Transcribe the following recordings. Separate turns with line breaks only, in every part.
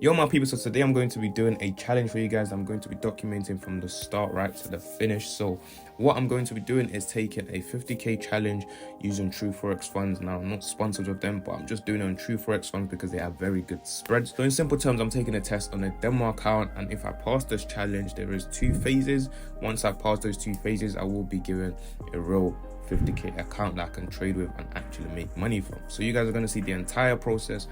Yo, my people, so today I'm going to be doing a challenge for you guys. I'm going to be documenting from the start right to the finish. So what I'm going to be doing is taking a 50k challenge using True Forex funds. Now, I'm not sponsored with them, but I'm just doing it on True Forex funds because they have very good spreads. So in simple terms, I'm taking a test on a demo account, and if I pass this challenge, there is 2 phases. Once I pass those 2 phases, I will be given a real 50k account that I can trade with and actually make money from. So you guys are going to see the entire process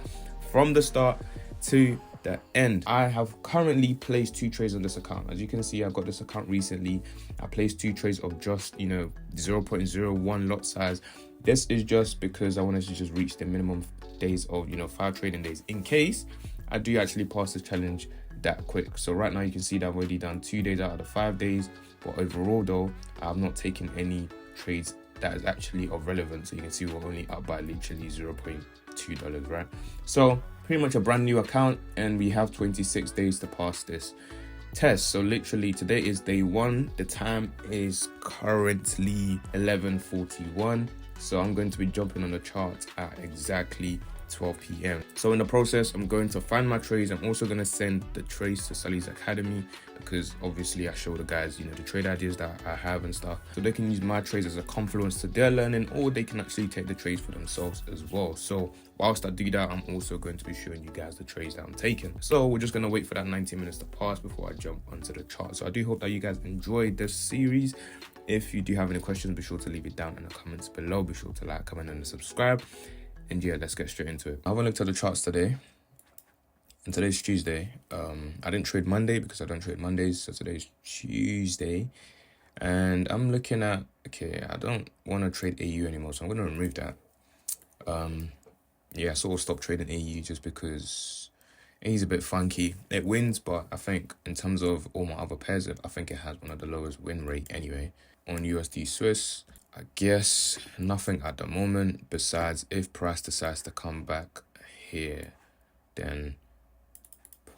from the start to the end. I have currently placed 2 trades on this account. As you can see, I got this account recently. I placed 2 trades of just 0.01 lot size. This is just because I wanted to just reach the minimum days of 5 trading days in case I do actually pass this challenge that quick. So right now you can see that I've already done 2 days out of the 5 days, but overall though I have not taken any trades that is actually of relevance. So you can see we're only up by literally $0.2, right? So pretty much a brand new account, and we have 26 days to pass this test. So literally today is day 1. The time is currently 11:41. So I'm going to be jumping on the chart at exactly 12 p.m. So in the process, I'm going to find my trades. I'm also going to send the trades to Sully's Academy because obviously I show the guys, the trade ideas that I have and stuff. So they can use my trades as a confluence to their learning, or they can actually take the trades for themselves as well. So whilst I do that, I'm also going to be showing you guys the trades that I'm taking. So we're just going to wait for that 90 minutes to pass before I jump onto the chart. So I do hope that you guys enjoyed this series. If you do have any questions, be sure to leave it down in the comments below. Be sure to like, comment, and subscribe. And yeah, let's get straight into it. I haven't looked at the charts today, and today's Tuesday. I didn't trade Monday because I don't trade Mondays, so today's Tuesday. And I'm looking at, okay, I don't want to trade AU anymore, so I'm going to remove that. Yeah, I sort of stopped trading AU just because AU's a bit funky. It wins, but I think in terms of all my other pairs, I think it has one of the lowest win rate anyway. On USD Swiss, I guess nothing at the moment besides if price decides to come back here, then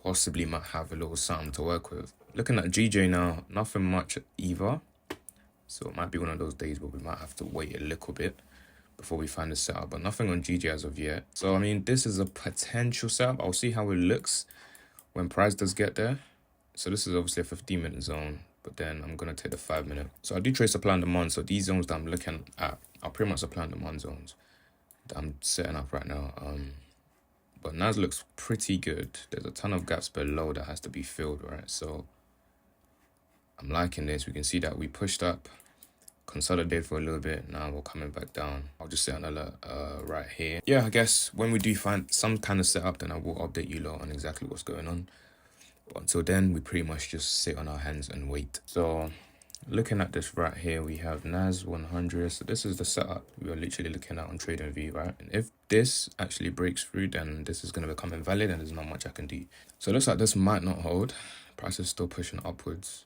possibly might have a little something to work with. Looking at GJ now, nothing much either. So it might be one of those days where we might have to wait a little bit before we find a setup, but nothing on GJ as of yet. So I mean, this is a potential setup. I'll see how it looks when price does get there. So this is obviously a 15-minute zone, but then I'm going to take the 5-minute. So I do trade supply and demand. So these zones that I'm looking at are pretty much supply and demand zones that I'm setting up right now. But NAS looks pretty good. There's a ton of gaps below that has to be filled, right? So I'm liking this. We can see that we pushed up, consolidated for a little bit. Now we're coming back down. I'll just set an alert right here. Yeah, I guess when we do find some kind of setup, then I will update you lot on exactly what's going on. But until then, we pretty much just sit on our hands and wait. So looking at this right here, we have NAS 100. So this is the setup we are literally looking at on TradingView, right? And if this actually breaks through, then this is going to become invalid and there's not much I can do. So it looks like this might not hold. Price is still pushing upwards.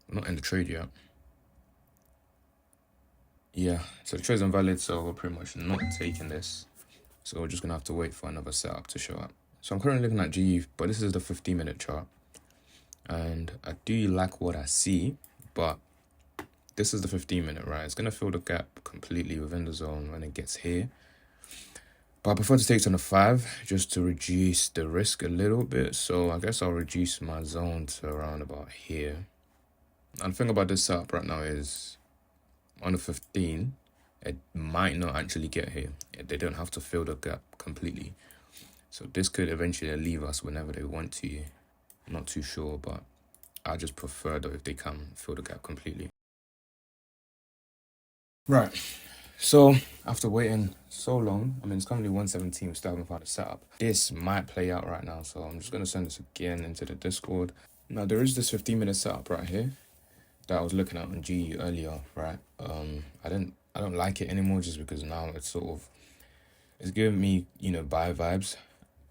We're not in the trade yet. Yeah, so the trade's invalid, so we're pretty much not taking this. So we're just going to have to wait for another setup to show up. So I'm currently looking at GU, but this is the 15-minute chart. And I do like what I see, but this is the 15-minute, right? It's going to fill the gap completely within the zone when it gets here. But I prefer to take it on a 5 just to reduce the risk a little bit. So I guess I'll reduce my zone to around about here. And the thing about this setup right now is on the 15, it might not actually get here. They don't have to fill the gap completely. So this could eventually leave us whenever they want to. I'm not too sure, but I just prefer though if they can fill the gap completely. Right, so after waiting so long, I mean, it's currently 1:17, we still haven't found a setup. This might play out right now, so I'm just going to send this again into the Discord. Now, there is this 15-minute setup right here that I was looking at on GU earlier, right? I don't like it anymore just because now it's it's giving me, buy vibes.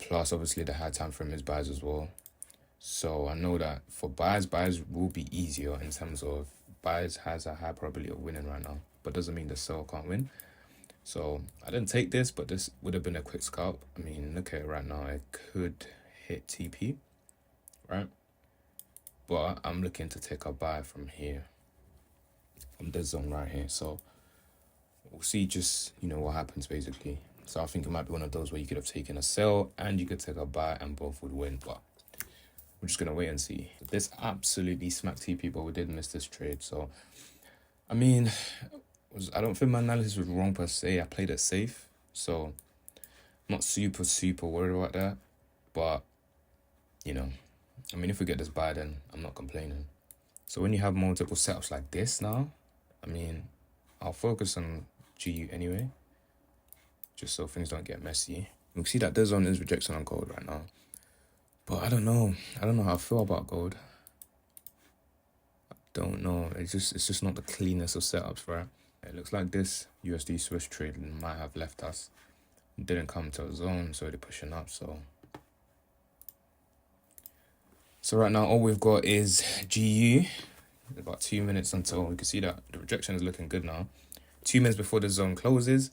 Plus, obviously, the high time frame is buys as well. So I know that for buys will be easier in terms of buys has a high probability of winning right now, but doesn't mean the sell can't win. So I didn't take this, but this would have been a quick scalp. I mean, look at it right now. It could hit TP, right? But I'm looking to take a buy from here, from this zone right here. So we'll see just, what happens basically. So I think it might be one of those where you could have taken a sell and you could take a buy and both would win. But we're just going to wait and see. This absolutely smacked TP, but we did miss this trade. So, I mean, I don't think my analysis was wrong per se. I played it safe. So, not super worried about that. But, you know, I mean, if we get this buy, then I'm not complaining. So when you have multiple setups like this now, I mean, I'll focus on GU anyway, just so things don't get messy. We can see that this zone is rejection on gold right now. But I don't know. I don't know how I feel about gold. I don't know. It's just not the cleanest of setups, right? It looks like this USD Swiss trade might have left us. It didn't come to a zone, so they're pushing up. So right now, all we've got is GU. About 2 minutes until we can see that the rejection is looking good now. 2 minutes before the zone closes.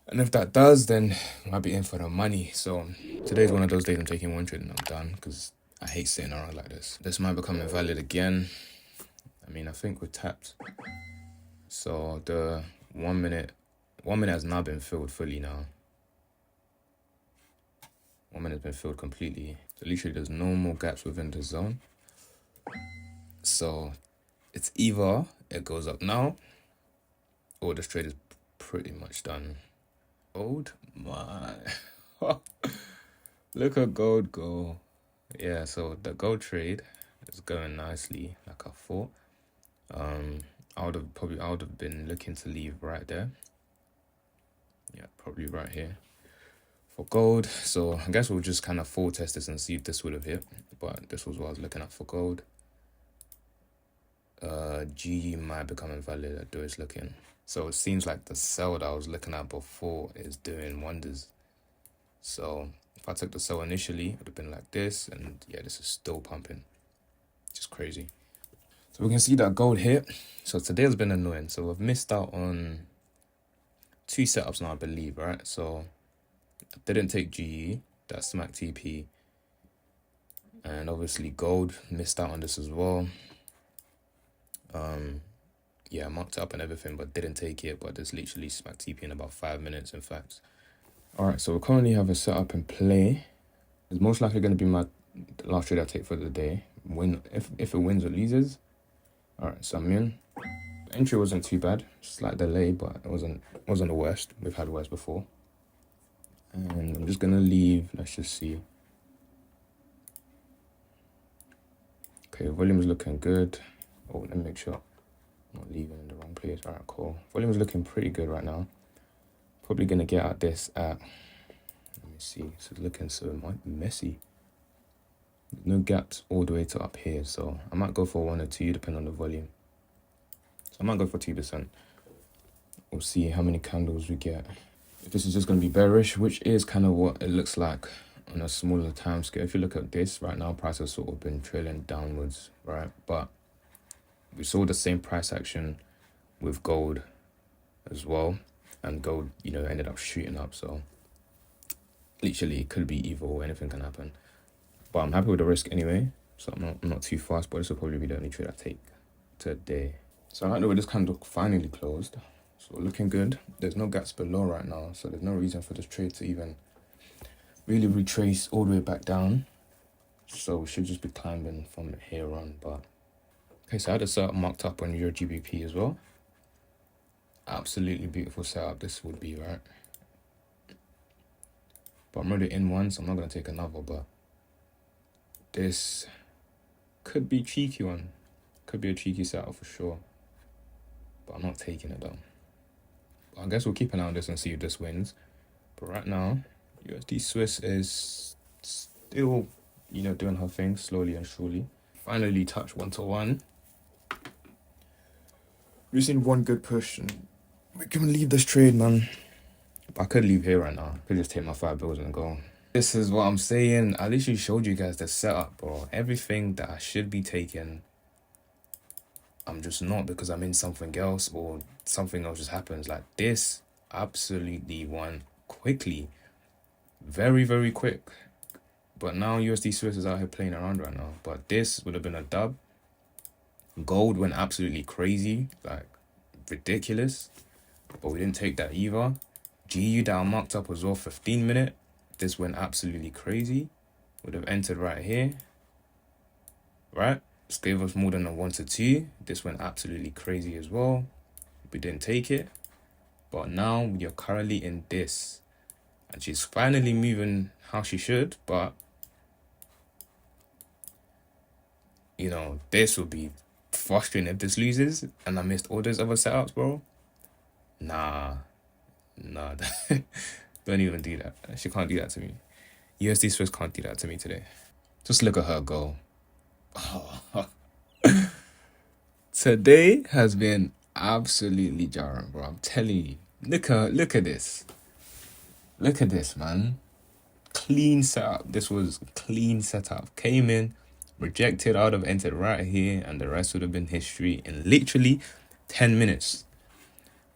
And if that does, then I might be in for the money. So today's one of those days I'm taking one trade and I'm done because I hate sitting around like this. This might become invalid again. I mean, I think we're tapped. So the 1 minute has now been filled fully now. 1 minute has been filled completely. So literally there's no more gaps within the zone. So it's either it goes up now or this trade is pretty much done. Gold, my look at gold go. Yeah, so the gold trade is going nicely, like I thought. I would have been looking to leave right there. Yeah, probably right here for gold. So I guess we'll just kind of full test this and see if this would have hit. But this was what I was looking at for gold. GU might become invalid, though it's looking. So it seems like the sell that I was looking at before is doing wonders. So if I took the sell initially, it would have been like this. And yeah, this is still pumping. Just crazy. So we can see that gold hit. So today has been annoying. So we've missed out on 2 setups now, I believe, right? So I didn't take GE. That smacked TP. And obviously gold missed out on this as well. Yeah, marked up and everything, but didn't take it. But this literally smacked TP in about 5 minutes, in fact. All right, so we currently have a setup in play. It's most likely going to be my last trade I take for the day. If it wins or loses. All right, so I'm in. The entry wasn't too bad, slight delay, but it wasn't the worst. We've had worse before. And I'm just gonna leave. Let's just see. Okay, volume is looking good. Oh, let me make sure I'm not leaving in the wrong place. All right, cool. Volume is looking pretty good right now. Probably gonna get out this at. Let me see. This is looking so messy. No gaps all the way to up here, so I might go for 1 or 2 depending on the volume. So I might go for 2%. We'll see how many candles we get. If this is just going to be bearish, which is kind of what it looks like on a smaller time scale. If you look at this right now, price has sort of been trailing downwards, right? But we saw the same price action with gold as well, and gold, ended up shooting up. So literally, it could be either or, anything can happen. But I'm happy with the risk anyway, so I'm not too fast. But this will probably be the only trade I take today. So I like the way this candle finally closed. So looking good. There's no gaps below right now, so there's no reason for this trade to even really retrace all the way back down. So we should just be climbing from here on. But okay, so I had a setup marked up on Euro GBP as well. Absolutely beautiful setup this would be, right? But I'm already in one, so I'm not going to take another. But this could be a cheeky one. Could be a cheeky setup for sure. But I'm not taking it though. But I guess we'll keep an eye on this and see if this wins. But right now, USD Swiss is still, doing her thing slowly and surely. Finally touch 1-to-1. We've seen one good push and we can leave this trade, man. But I could leave here right now. I could just take my 5 bills and go. This is what I'm saying. I literally showed you guys the setup, bro. Everything that I should be taking, I'm just not, because I'm in something else or something else just happens. Like this absolutely won quickly. Very, very quick. But now USD Swiss is out here playing around right now. But this would have been a dub. Gold went absolutely crazy, like ridiculous. But we didn't take that either. GU that I marked up as well, 15-minute. This went absolutely crazy. Would have entered right here. Right? This gave us more than a 1 to 2. This went absolutely crazy as well. We didn't take it. But now we are currently in this. And she's finally moving how she should. But, you know, this will be frustrating if this loses. And I missed all those other setups, bro. Nah. Don't even do that. She can't do that to me. USD Swiss can't do that to me today. Just look at her go. Oh. Today has been absolutely jarring, bro. I'm telling you. Look at this. Look at this, man. Clean setup. This was clean setup. Came in, rejected. I would have entered right here, and the rest would have been history in literally 10 minutes.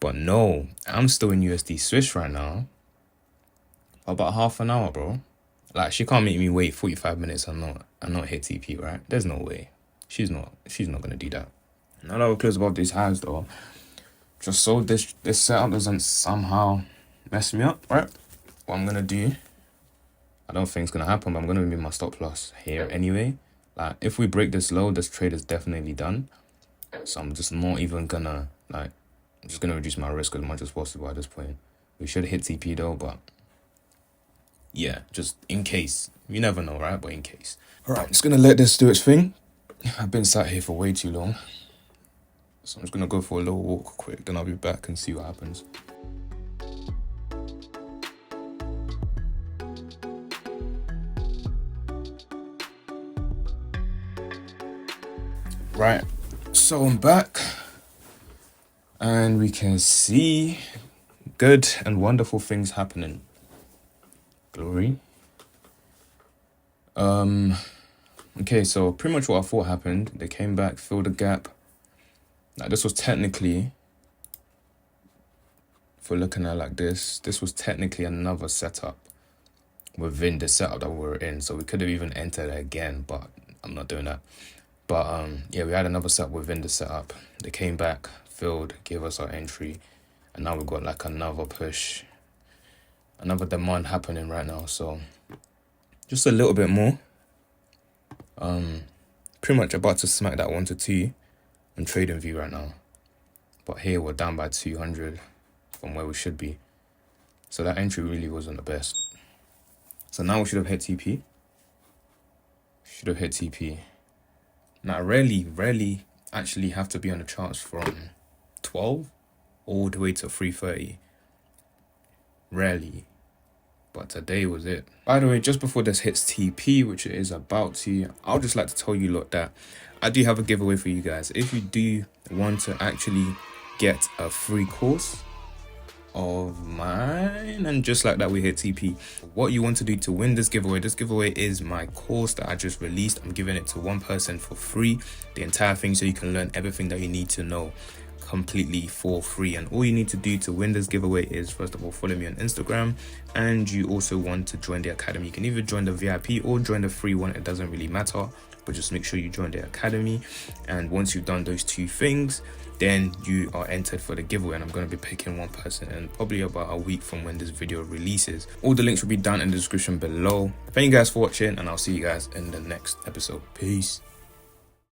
But no, I'm still in USD Swiss right now. About half an hour, bro. Like, she can't make me wait 45 minutes and not hit TP, right? There's no way. She's not gonna do that. Now that we're close above these highs though, just so this setup doesn't somehow mess me up, right? What I'm gonna do, I don't think it's gonna happen, but I'm gonna remove my stop loss here anyway. Like, if we break this low, this trade is definitely done. So I'm just not even gonna, like, I'm just gonna reduce my risk as much as possible at this point. We should hit TP though, but yeah, just in case. You never know, right? But in case. All right, I'm just gonna let this do its thing. I've been sat here for way too long. So I'm just gonna go for a little walk quick, then I'll be back and see what happens. Right, so I'm back. And we can see good and wonderful things happening. Glory. Okay, so pretty much what I thought happened. They came back, filled the gap. Now, this was technically, if we're looking at it like this was technically another setup within the setup that we were in. So we could have even entered it again, but I'm not doing that. But yeah, we had another setup within the setup. They came back, filled, gave us our entry, and now we've got like another push, another demand happening right now. So just a little bit more. Pretty much about to smack that 1 to 2 on trading view right now. But here we're down by 200 from where we should be. So that entry really wasn't the best. So now we should have hit TP. Should have hit TP. Now, rarely actually have to be on the charts from 12 all the way to 3:30. Rarely. But today was it. By the way, just before this hits TP, which it is about to, I'll just like to tell you lot that I do have a giveaway for you guys. If you do want to actually get a free course of mine, and just like that we hit TP, what you want to do to win this giveaway is my course that I just released. I'm giving it to one person for free, the entire thing, so you can learn everything that you need to know completely for free. And all you need to do to win this giveaway is, first of all, follow me on Instagram, and you also want to join the academy. You can either join the VIP or join the free one, it doesn't really matter, but just make sure you join the academy. And once you've done those two things, then you are entered for the giveaway, and I'm going to be picking one person in probably about a week from when this video releases. All the links will be down in the description below. Thank you guys for watching, and I'll see you guys in the next episode. Peace.